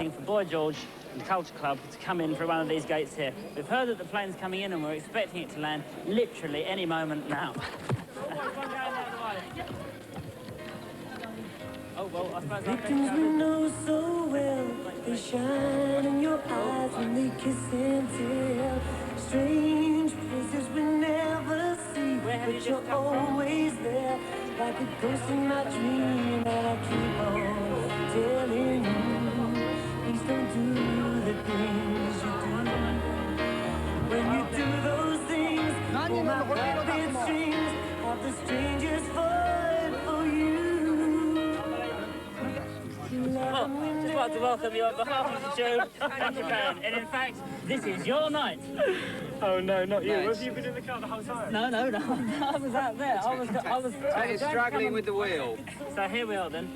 waiting for Boy George and Culture Club to come in through one of these gates here. We've heard that the plane's coming in and we're expecting it to land literally any moment now. Oh, well, I suppose victims we know so well, they shine in your eyes when they kiss and tell. Strange places we never see, but you're always there, like a ghost in my dream. And I keep on telling you, please don't do the things you do. When you do those things, pull my puppet strings, have the strangers fight for you. Well, just like to welcome you on behalf of the show and the band. And in fact, this is your night. Oh no, not you. Have you been in the car the whole time? No. I was out there. I was struggling with the wheel. So here we are then,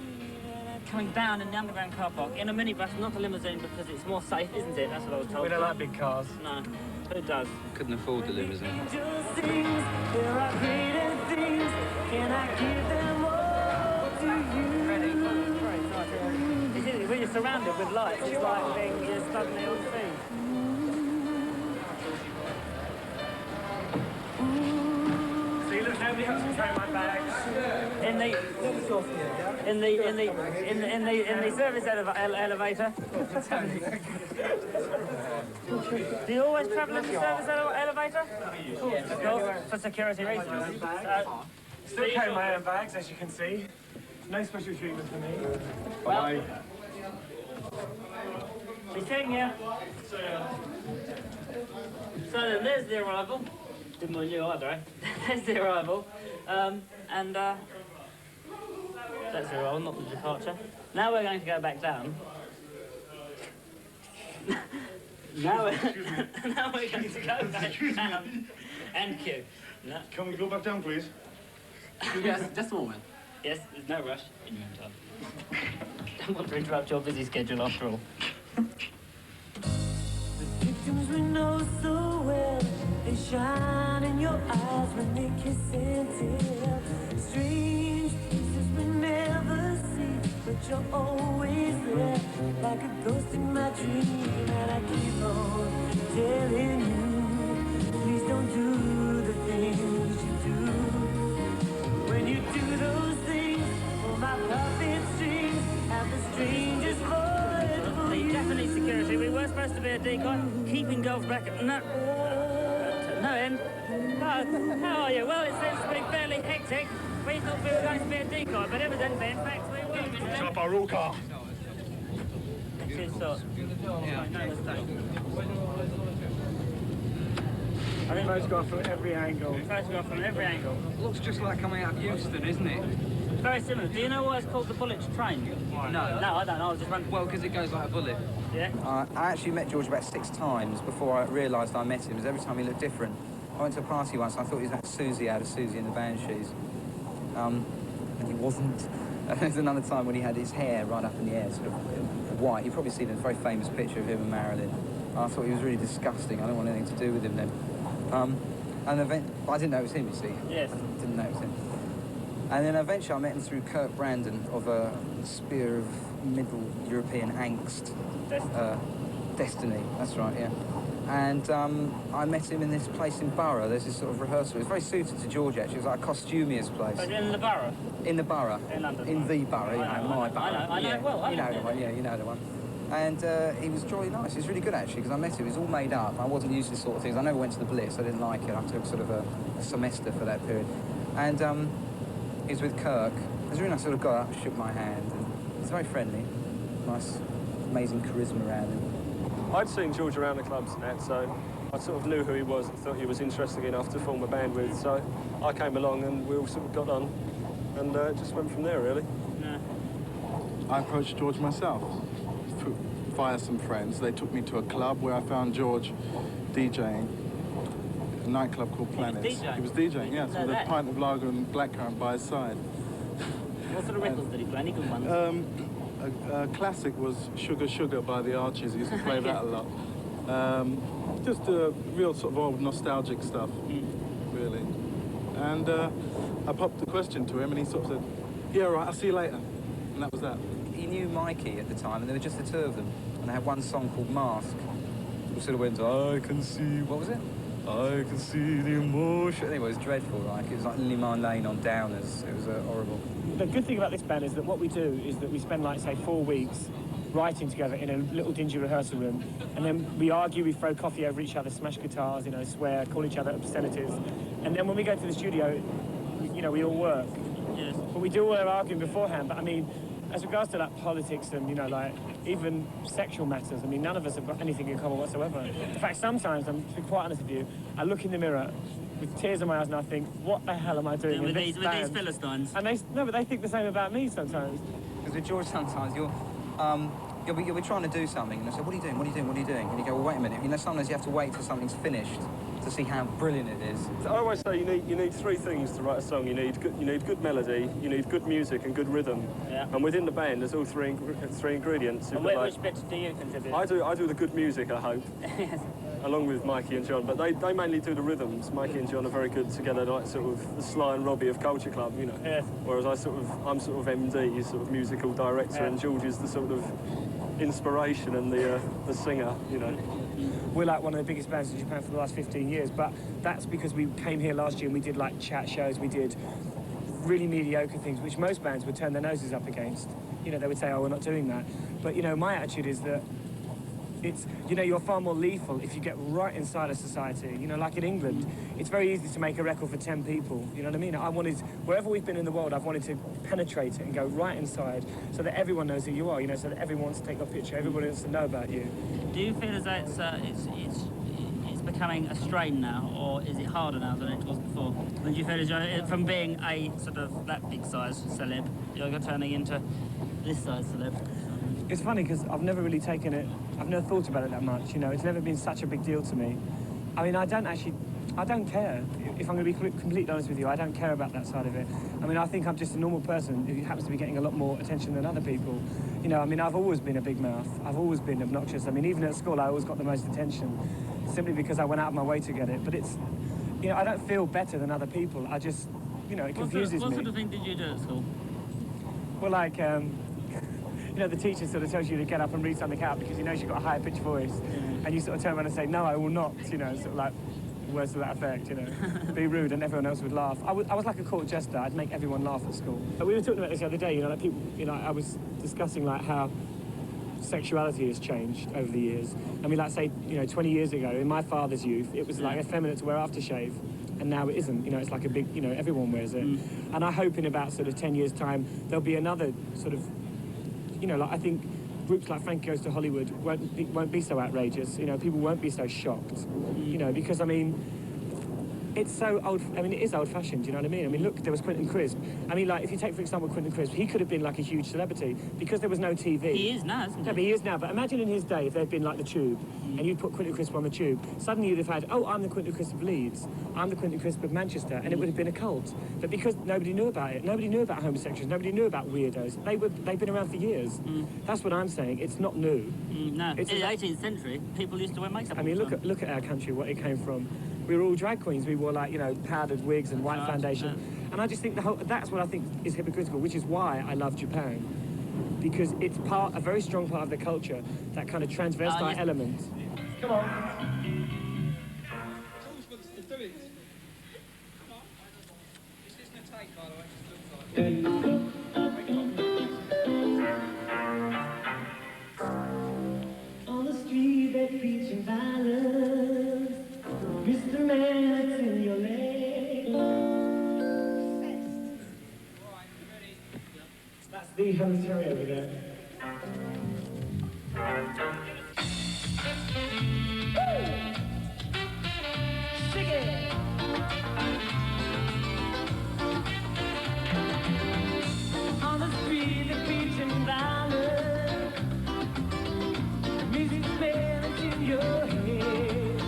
coming down in the underground car park in a minibus, not a limousine, because it's more safe, isn't it? That's what I was told. We don't like big cars. No. Who does? Couldn't afford the limousine. There are greater things. Can I give them all to you? When you're surrounded with lights, it's like being suddenly on scene. See, look, nobody else can carry my bags. In the service elevator. Do you always travel in the service elevator? Of course, for security reasons. Still carry my own bags, as you can see. No special treatment for me. Bye. We're seeing you. So then, there's the arrival. Didn't want you either, eh? There's the arrival. That's the arrival, not the departure. Now we're going to go back down. now we're going to go back down and queue. No. Can we go back down, please? Yes, just a moment. Yes, there's no rush in your own time. Don't want to interrupt your busy schedule after all. The victims we know so well, they shine in your eyes when they kiss and tell. Strange places we never see, but you're always there, like a ghost in my dream. And I keep on telling you, please don't do the things you do. When you do those things, pull my puppet strings, have the strangest voice for you. Definitely security. We were supposed to be a decoy, keeping golf back at no end. Oh, how are you? Well, it seems to be fairly hectic. We thought we were going to be a decoy, but evidently, in fact, we were. Shut up our rule car. I think photograph from every angle. Photograph from every angle. Looks just like coming out of Houston, isn't it? Very similar. Do you know why it's called the bullet train? No. No, I don't know. I was just wondering. Well, because it goes like a bullet. Yeah? I actually met George about 6 times before I realised I met him, because every time he looked different. I went to a party once, and I thought he was that Susie out of Susie and the Banshees. And he wasn't. There's another time when he had his hair right up in the air, sort of white. You've probably seen a very famous picture of him and Marilyn. I thought he was really disgusting. I didn't want anything to do with him then. I didn't know it was him, you see. Yes. I didn't know it was him. And then eventually I met him through Kirk Brandon of a spear of Middle European angst. Destiny, that's right, yeah. And I met him in this place in Borough. There's this sort of rehearsal. It was very suited to George, actually. It was like a costumier's place. But in the borough? In the borough. In London? In the borough, you know, my borough. I know it well. You know the one, yeah, you know the one. And he was jolly nice. He was really good, actually, because I met him. He was all made up. I wasn't used to this sort of things. I never went to the Blitz. I didn't like it. I took sort of a semester for that period. And he was with Kirk. It was really nice. Sort of got up, shook my hand. And he was very friendly. Nice, amazing charisma around him. I'd seen George around the clubs and that, so I sort of knew who he was and thought he was interesting enough to form a band with. So I came along and we all sort of got on and just went from there, really. Yeah. I approached George myself via some friends. They took me to a club where I found George DJing, a nightclub called Planets. He was DJing, yes, with a pint of lager and blackcurrant by his side. What sort of records did he play? Any good ones? A classic was Sugar Sugar by the Archies. He used to play that a lot. Just real sort of old nostalgic stuff, really. And I popped the question to him and he sort of said, yeah, right, I'll see you later. And that was that. He knew Mikey at the time, and there were just the two of them. And they had one song called Mask. We sort of went, I can see, what was it? I can see the emotion. Anyway, it was dreadful, like, it was like Limon Lane on Downers. It was horrible. The good thing about this band is that what we do is that we spend, like, say, 4 weeks writing together in a little dingy rehearsal room, and then we argue, we throw coffee over each other, smash guitars, you know, swear, call each other obscenities, and then when we go to the studio, you know, we all work. Yes. But we do all our arguing beforehand. But I mean, as regards to like politics and, you know, like even sexual matters, I mean, none of us have got anything in common whatsoever. In fact, sometimes, to be quite honest with you, I look in the mirror with tears in my eyes and I think, what the hell am I doing With in these this band? Philistines. And but they think the same about me sometimes. Because with George, sometimes you'll be trying to do something, and I say, what are you doing, what are you doing, what are you doing? And you go, well, wait a minute. You know, sometimes you have to wait till something's finished to see how brilliant it is. I always say you need three things to write a song. You need good melody, you need good music and good rhythm. Yeah. And within the band, there's all three ingredients. And which bits do you contribute? I do the good music, I hope. Yes. Along with Mikey and John, but they mainly do the rhythms. Mikey and John are very good together, like sort of the Sly and Robbie of Culture Club, you know. Yeah. Whereas I'm sort of MD, sort of musical director, and George is the sort of inspiration and the singer, you know. We're like one of the biggest bands in Japan for the last 15 years, but that's because we came here last year and we did like chat shows, we did really mediocre things, which most bands would turn their noses up against. You know, they would say, oh, we're not doing that. But, you know, my attitude is that it's, you know, you're far more lethal if you get right inside a society. You know, like in England, it's very easy to make a record for 10 people. You know what I mean? Wherever we've been in the world, I've wanted to penetrate it and go right inside so that everyone knows who you are, you know, so that everyone wants to take a picture, everybody wants to know about you. Do you feel as though it's becoming a strain now, or is it harder now than it was before? Do you feel as though from being a sort of that big size celeb, you're turning into this size celeb? It's funny because I've never really taken it, I've never thought about it that much, you know, it's never been such a big deal to me. I mean, I don't care. If I'm going to be completely honest with you, I don't care about that side of it. I mean, I think I'm just a normal person who happens to be getting a lot more attention than other people. You know, I mean, I've always been a big mouth. I've always been obnoxious. I mean, even at school, I always got the most attention, simply because I went out of my way to get it. But it's, you know, I don't feel better than other people. I just, you know, it confuses me. What sort of thing did you do at school? Well, like, you know, the teacher sort of tells you to get up and read something out because he knows you've got a higher pitched voice. And you sort of turn around and say, no, I will not, you know, sort of like words to that effect, you know. Be rude and everyone else would laugh. I was like a court jester. I'd make everyone laugh at school. But we were talking about this the other day, you know, like people, you know, I was discussing like how sexuality has changed over the years. I mean, like say, you know, 20 years ago, in my father's youth, it was like effeminate to wear aftershave. And now it isn't, you know, it's like a big, you know, everyone wears it. And I hope in about sort of 10 years' time, there'll be another sort of, you know, like I think groups like Frankie Goes to Hollywood won't be so outrageous. You know, people won't be so shocked. You know, because I mean, it's so old. I mean, it is old-fashioned. You know what I mean? I mean, look, there was Quentin Crisp. I mean, like if you take for example Quentin Crisp, he could have been like a huge celebrity because there was no TV. He is now, isn't he? No, but he is now. But imagine in his day if there'd been like the Tube, and you put Quentin Crisp on the Tube. Suddenly you'd have had, oh, I'm the Quentin Crisp of Leeds, I'm the Quentin Crisp of Manchester, and it would have been a cult. But because nobody knew about it, nobody knew about homosexuals, nobody knew about weirdos. They've been around for years. That's what I'm saying. It's not new. No, in the 18th century, people used to wear makeup. I mean, look at our country, what it came from. We were all drag queens. We wore like, you know, powdered wigs and white foundation. And I just think that's what I think is hypocritical, which is why I love Japan. Because it's a very strong part of the culture, that kind of transvestite element. Come on. On the street they preaching violence, Mr. Man that's in your leg. That's the Home Terrier over there. Shake it. On the street they preaching violence, music man that's in your head.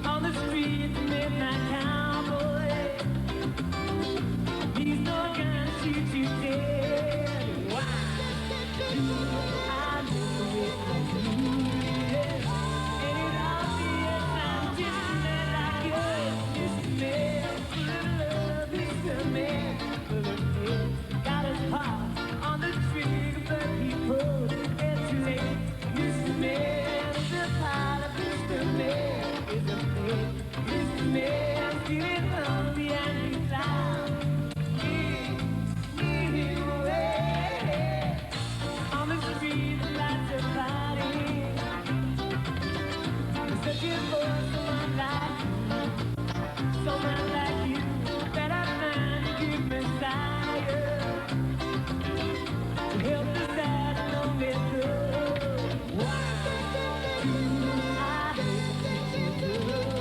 On the street the midnight cowboy, he's no gun to shoot you dead. searching for someone like you, that I find to give me fire, to help the sad and lonely girl. Why do I hate you, girl?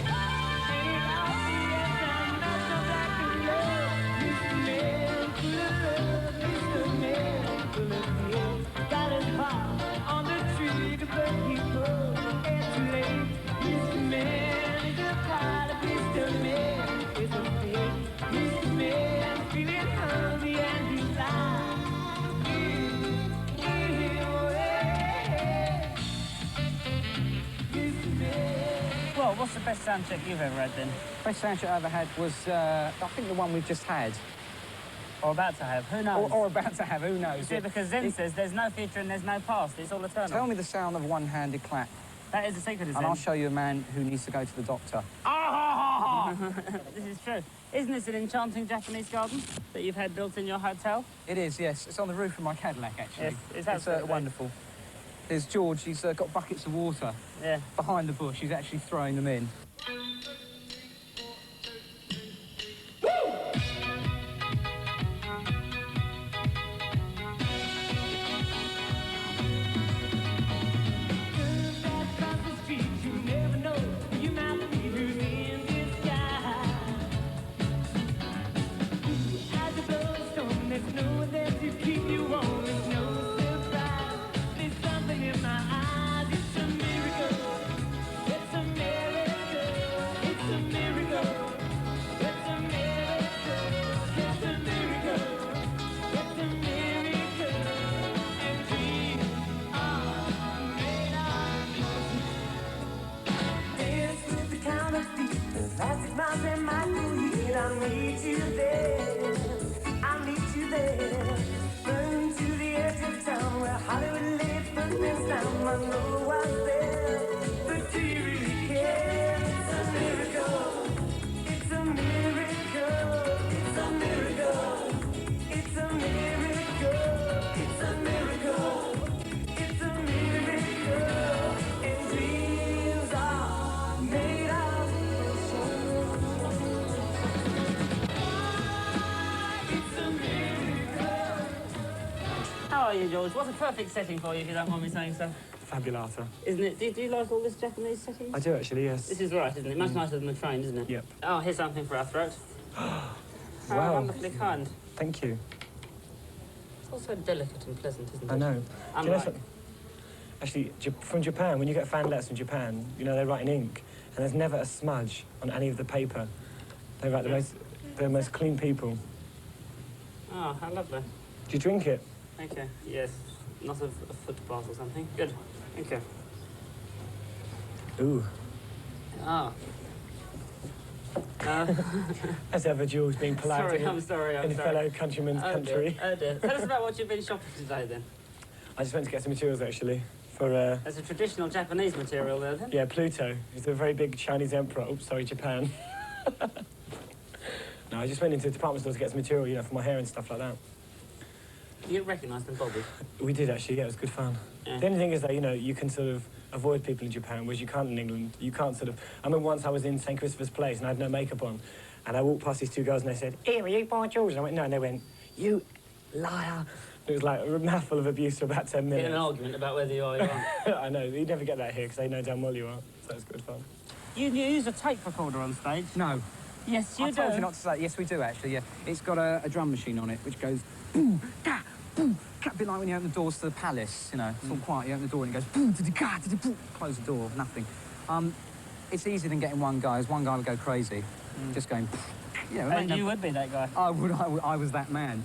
Ain't it obvious I'm not so black to love? Mr. Man full of love, Mr. Man full of love. Got his heart on the trigger, but he pulls it too late. Mr. Man is a pilot, Mr. Man is a fake. Mr. Man feeling hungry and he's lying. Mr. Man. Well, what's the best sound check you've ever had then? Best soundtrack I ever had was, I think the one we've just had. Or about to have? Who knows? Or about to have, who You knows? see, because Zen says there's no future and there's no past. It's all eternal. Tell me the sound of a one-handed clap, That is the secret of Zen. and I'll show you a man who needs to go to the doctor. This is true. Isn't this an enchanting Japanese garden that you've had built in your hotel? It is, yes. It's on the roof of my Cadillac, actually. Yes, it's absolutely wonderful. There's George. He's got buckets of water Yeah. behind the bush. He's actually throwing them in. I'll meet you there. I'll meet you there. Burn to the edge of town where Hollywood laid footprints down. I know I was there, but do you really care? It's a miracle. It's a miracle. It's a miracle. It's a miracle. It's a miracle. It's a miracle. And dreams are made of. How are you, George? What's a perfect setting for you, if you don't mind me saying so? Fabulata. Isn't it? Do you like all this Japanese setting? I do actually, yes. This is right, isn't it? Much nicer than the train, isn't it? Yep. Oh, here's something for our throat. How Wow. wonderfully kind. Thank you. It's also delicate and pleasant, isn't it? I know. I'm Do you know right. something? Actually, from Japan, when you get fan letters from Japan, you know, they write in ink, and there's never a smudge on any of the paper. They write the most clean people. Oh, how lovely. Do you drink it? Thank you. Yes. Not a foot bath or something. Good. Thank you. Ooh. Ah. As ever, Jules being polite Sorry, in, I'm sorry. in fellow countryman's country. Oh dear. Tell us about what you've been shopping today then. I just went to get some materials actually for There's a traditional Japanese material there then. yeah, Pluto. He's a very big Chinese emperor. Oops, sorry, Japan. No, I just went into the department store to get some material, you know, for my hair and stuff like that. You recognise them, Bobby? We did actually, yeah, it was good fun. Yeah. The only thing is that, you know, you can sort of avoid people in Japan, whereas you can't in England. You can't sort of... I remember once I was in St. Christopher's Place and I had no makeup on, and I walked past these two girls and they said, "Here, are you by George?" And I went, "No," and they went, "You liar." It was like a mouthful of abuse for about 10 minutes. In an argument about whether you are or you aren't. I know, you never get that here because they know damn well you are, so it's good fun. You use a tape recorder on stage? No. Yes, you I do. told you not to say. Yes, we do actually. Yeah, it's got a drum machine on it which goes boom, da, boom. A bit like when you open the doors to the palace. You know, it's all quiet. You open the door and it goes boom, da, da, da, boom. Close the door. Nothing. It's easier than getting one guy. As one guy would go crazy, just going. You know, And you would be that guy. I would. I was that man.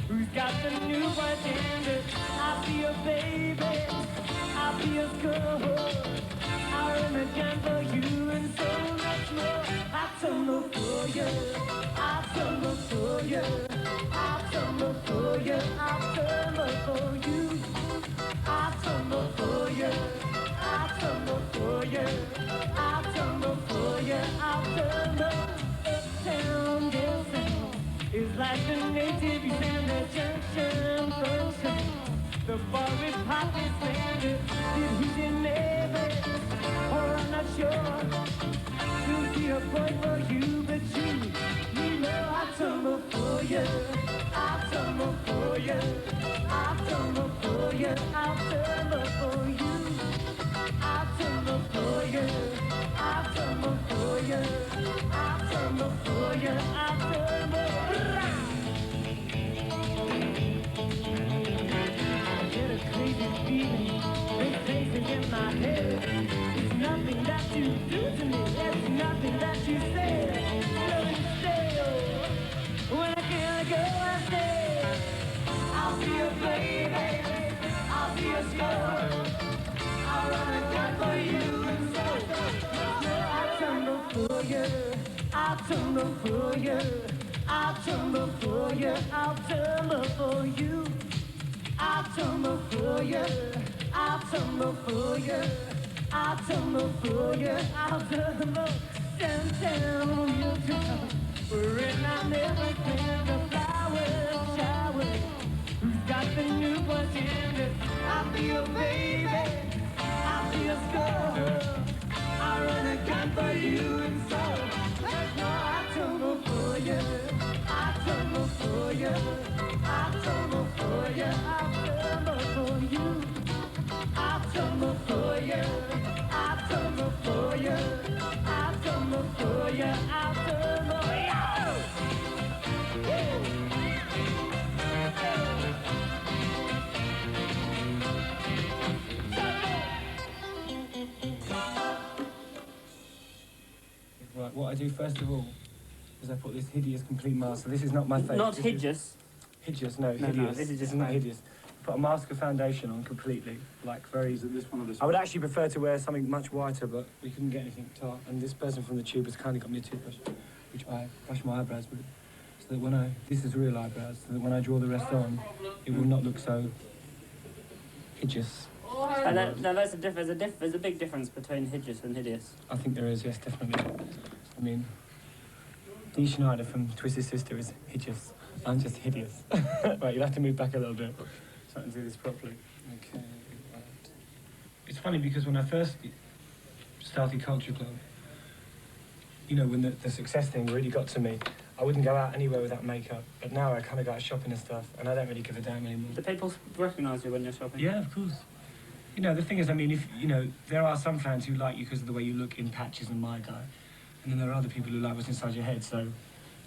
Who's got the new agenda? I'll be your baby, I'll be your girl. I'll run again for you and so much more. I'll tumble for you, I'll tumble for you, I'll tumble for you, I'll tumble like the native, you stand at junction, function. The boy with pockets landed, did he deliver? Or I'm not sure. To see a boy for you, but you know I tumble for you. I tumble for you. I tumble for you. I tumble for you. I tumble for you. I tumble for you. I tumble for you. I tumble. I get a crazy feeling, big places in my head. It's nothing that you do to me. It's nothing that you say. Nothing stale. When I can't go, I stay. I'll be your baby. I'll be your star. I'll run a gun for you and so I'll tumble for you. I'll tumble for you. I'll tumble for you. I'll tumble for you. I'll tumble for you. I'll tumble for you. I'll tumble for you. I'll tumble downtown on your town. Wherein I never clear the flowers shower. Who's got the new ones in it? I'll be your baby. I'll be your star. I'll run a gun for you and so. That's why I tumble for you. I tumble for you. I tumble for you. I tumble for you. I tumble for you. I tumble for you. I tumble for you. I tumble for you. Right, what I do first of all is I put this hideous complete mask. So this is not my face. Not this hideous. Hideous, no, No, hideous. this is just not no. hideous. Put a mask of foundation on completely, like very. Is it this one or this I would one? actually prefer to wear something much whiter, but we couldn't get anything to. And this person from the tube has kindly got me a toothbrush, which I brush my eyebrows with, so that when this is real eyebrows, so that when I draw the rest on, it will not look so hideous. And there's a big difference between hideous and hideous. I think there is, yes, definitely. I mean, Dee Schneider from Twisted Sister is hideous. I'm just hideous. Right, you'll have to move back a little bit so I can do this properly. Okay, right. It's funny because when I first started Culture Club, you know, when the success thing really got to me, I wouldn't go out anywhere without makeup. But now I kind of go out shopping and stuff, and I don't really give a damn anymore. Do people recognise you when you're shopping? Yeah, of course. You know, the thing is, I mean, if you know, there are some fans who like you because of the way you look in patches and my guy, and then there are other people who like what's inside your head. So,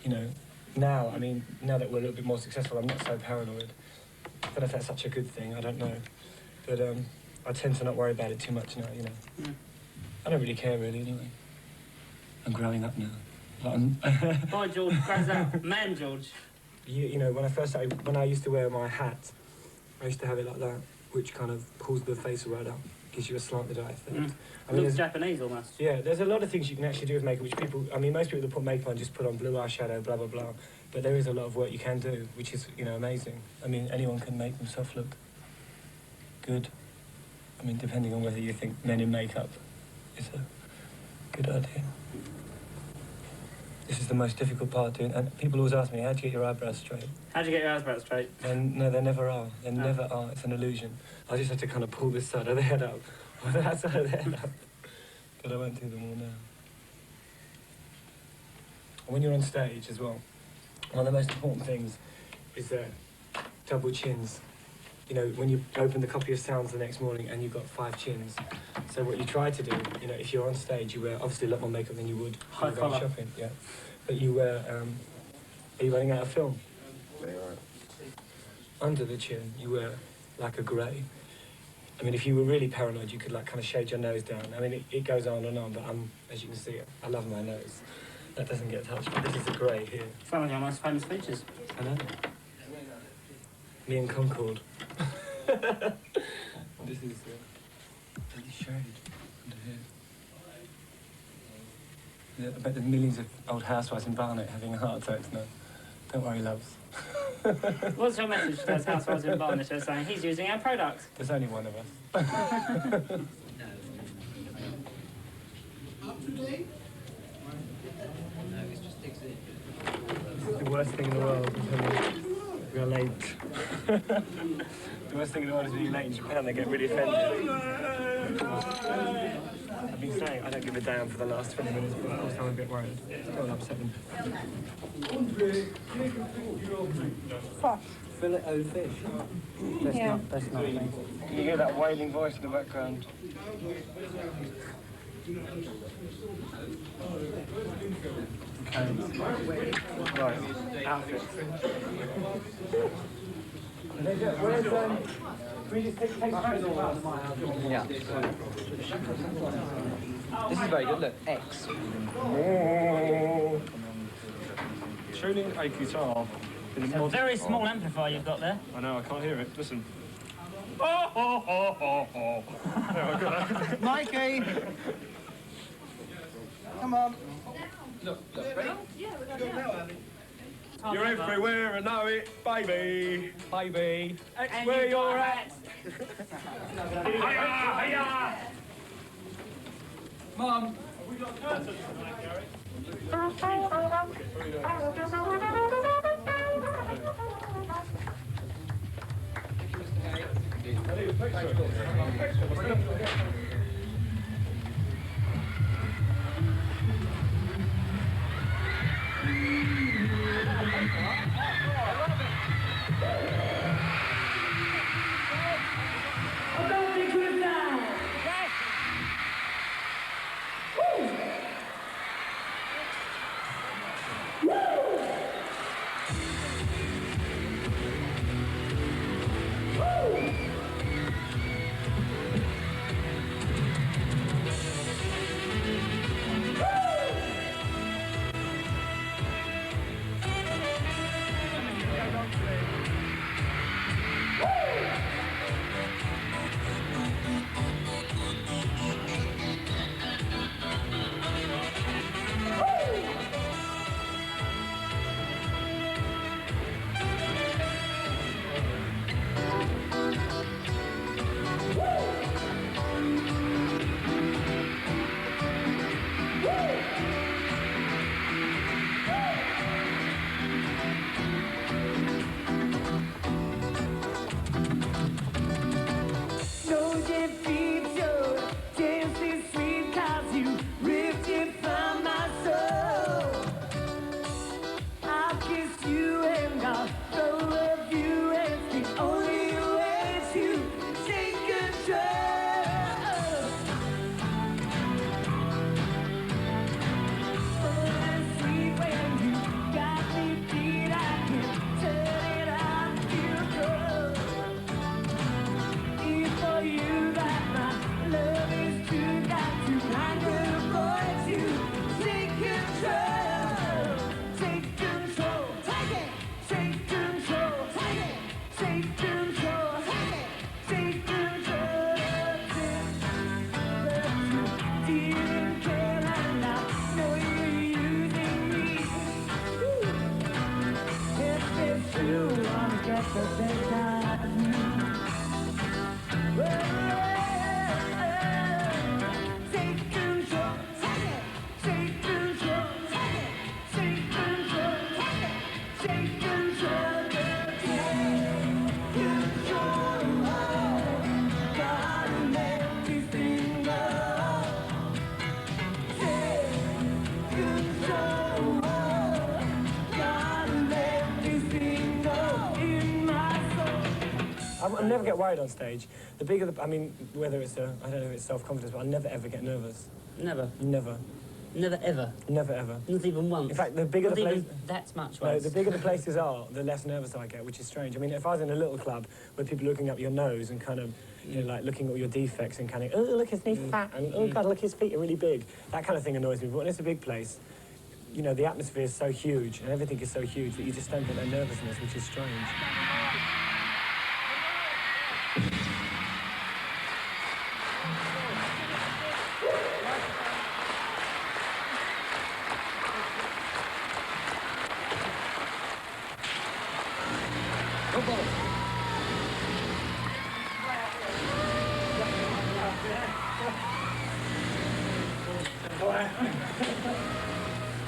you know, now that we're a little bit more successful, I'm not so paranoid. I don't know if that's such a good thing. I don't know, but I tend to not worry about it too much now. You know, I don't really care really anyway. I'm growing up now. Boy George grows up. Man George. You know, when I first started, when I used to wear my hat, I used to have it like that, which kind of pulls the face right up, gives you a slanted eye effect. I mean, Looks Japanese almost. yeah, there's a lot of things you can actually do with makeup, which people, I mean, most people that put makeup on just put on blue eyeshadow, blah, blah, blah. But there is a lot of work you can do, which is, you know, amazing. I mean, anyone can make themselves look good. I mean, depending on whether you think men in makeup is a good idea. This is the most difficult part doing, and people always ask me, how do you get your eyebrows straight? How do you get your eyebrows straight? And no, they never are. They never are. It's an illusion. I just have to kind of pull this side of the head up, or that side of the head up. But I won't do them all now. And when you're on stage as well, one of the most important things is double chins. You know, when you open the copy of Sounds the next morning and you've got 5 chins. So what you try to do, you know, if you're on stage, you wear obviously a lot more makeup than you would High when you're going collar. shopping. Yeah. But you wear, are you running out of film? Under the chin, you wear like a grey. I mean, if you were really paranoid, you could like kind of shade your nose down. I mean, it goes on and on, but as you can see, I love my nose. That doesn't get touched, but this is a grey here. It's one of your most famous features. I know. Me and Concord. This is really shade under here. Yeah, I bet there's millions of old housewives in Barnet having heart attacks now. Don't worry, loves. What's your message to those housewives in Barnet who are saying he's using our product? There's only one of us. Up to date? This is the worst thing in the world. We are late. The worst thing in the world is being late in Japan. They get really offended. I've been saying I don't give a damn for the last 20 minutes, but of course I'm a bit worried. Don't upset them. Fillet o fish. That's not me. Can you hear that wailing voice in the background? Okay. Right, outfit. Where's, can we just take photos of us? Yeah. This is very good, look. X. Oh. Tuning a guitar. It's a very small amplifier you've got there. I know, I can't hear it. Listen. Mikey! Come on. You're everywhere, I know it, baby. Baby. And where you're at. Mum. I never get worried on stage. The bigger the, I mean, whether it's I don't know if it's self-confidence, but I never ever get nervous. Never. Never. Never ever. Never ever. Not even once. In fact, the bigger Not the place, even that much no, once. the bigger the places are, the less nervous I get, which is strange. I mean, if I was in a little club where people are looking up your nose and kind of, you know, like looking at all your defects and kind of, oh look, his knee's fat, and oh god, look, his feet are really big. That kind of thing annoys me. But when it's a big place, you know, the atmosphere is so huge and everything is so huge that you just don't get that nervousness, which is strange.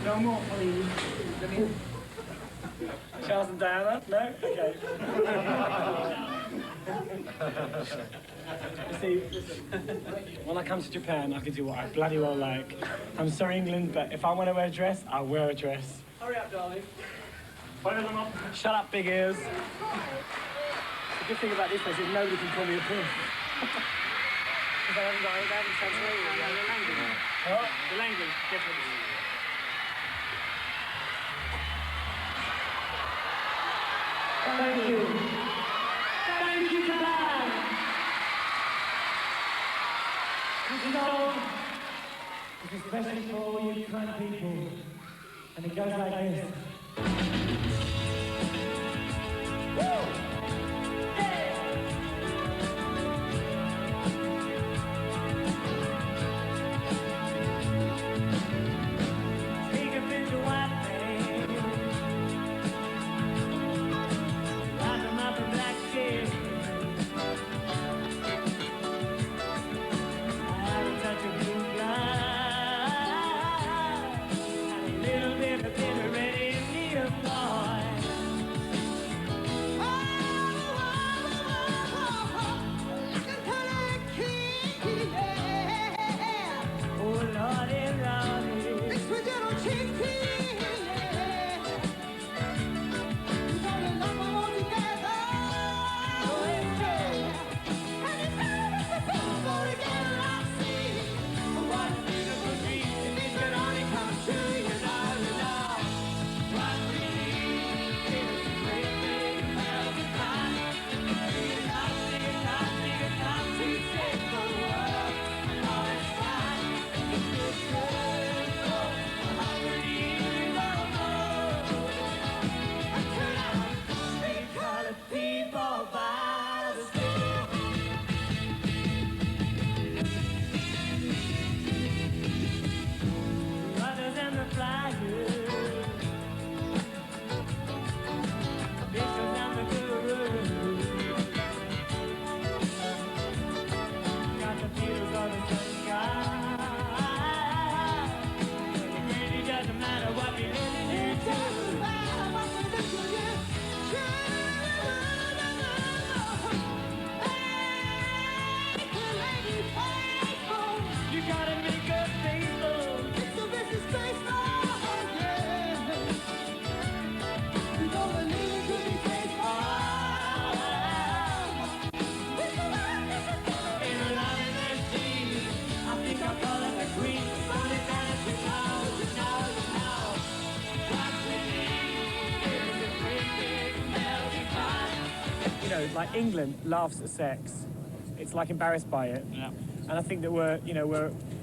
No more, please. Charles and Diana? No? Okay. See, when I come to Japan, I can do what I bloody well like. I'm sorry, England, but if I want to wear a dress, I'll wear a dress. Hurry up, darling. Shut up, big ears. The good thing about this place is nobody can call me a puss. Because they haven't translated the language. What? The language difference. Thank you. Thank you, Japan. This is especially for all you kind people. And it goes like this. Woo! Like England laughs at sex. It's like embarrassed by it. Yeah. And I think that we're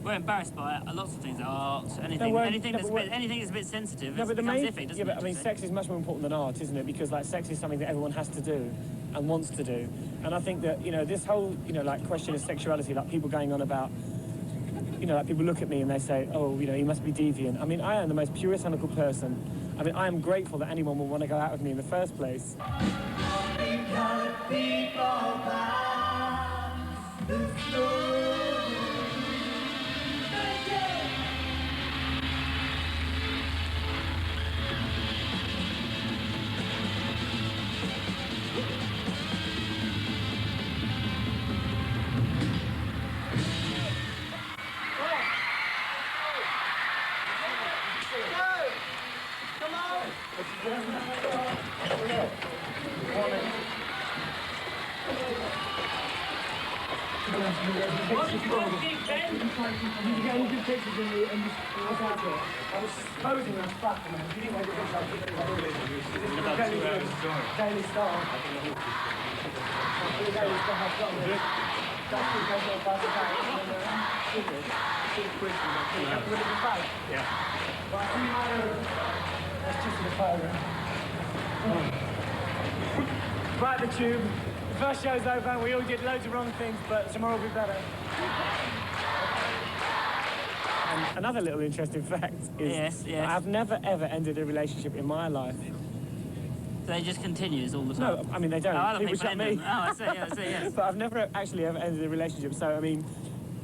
embarrassed by it. Lots of things are art. Anything that's a bit sensitive. No, but becomes iffy, doesn't it? But I mean, sex is much more important than art, isn't it? Because like sex is something that everyone has to do and wants to do. And I think that this whole like question of sexuality, like people going on about, like people look at me and they say, oh, you must be deviant. I mean, I am the most puritanical person. I mean, I am grateful that anyone would want to go out with me in the first place. Right, the tube. The first show's over and we all did loads of wrong things, but tomorrow will be better. And another little interesting fact is I've never ever ended a relationship in my life. So it just continues all the time? No, I mean they don't. Oh, I don't People think shut me. Oh, I see, yes. But I've never actually ever ended a relationship, so I mean,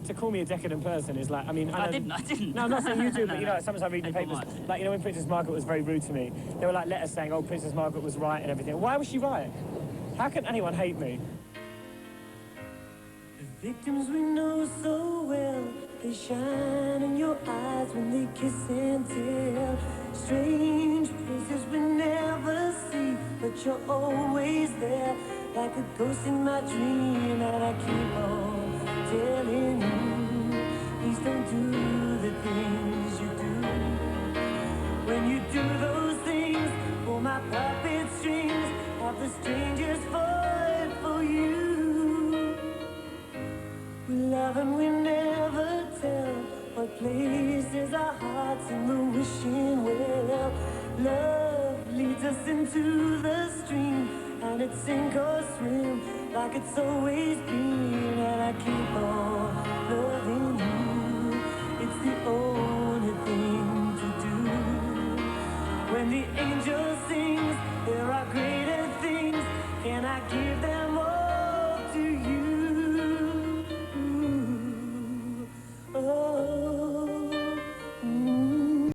to call me a decadent person is like, I mean, I didn't. No, I'm not saying you do, but you know, No. like, sometimes I read in the People papers, might. like, you know, when Princess Margaret was very rude to me, there were like letters saying, oh, Princess Margaret was right and everything. Why was she right? How can anyone hate me? The victims we know so well, they shine in your eyes when they kiss and tell. Strange faces we never see, but you're always there, like a ghost in my dream. And I keep on telling you, please don't do the things you do. When you do those things, pull my puppet strings, have the strangers fight for you. We love and we never tell what places our hearts in the wishing well. Love leads us into the stream, and it's sink or swim like it's always been. And I keep on loving you. It's the only thing to do. When the angel sings, there are greater things. Can I give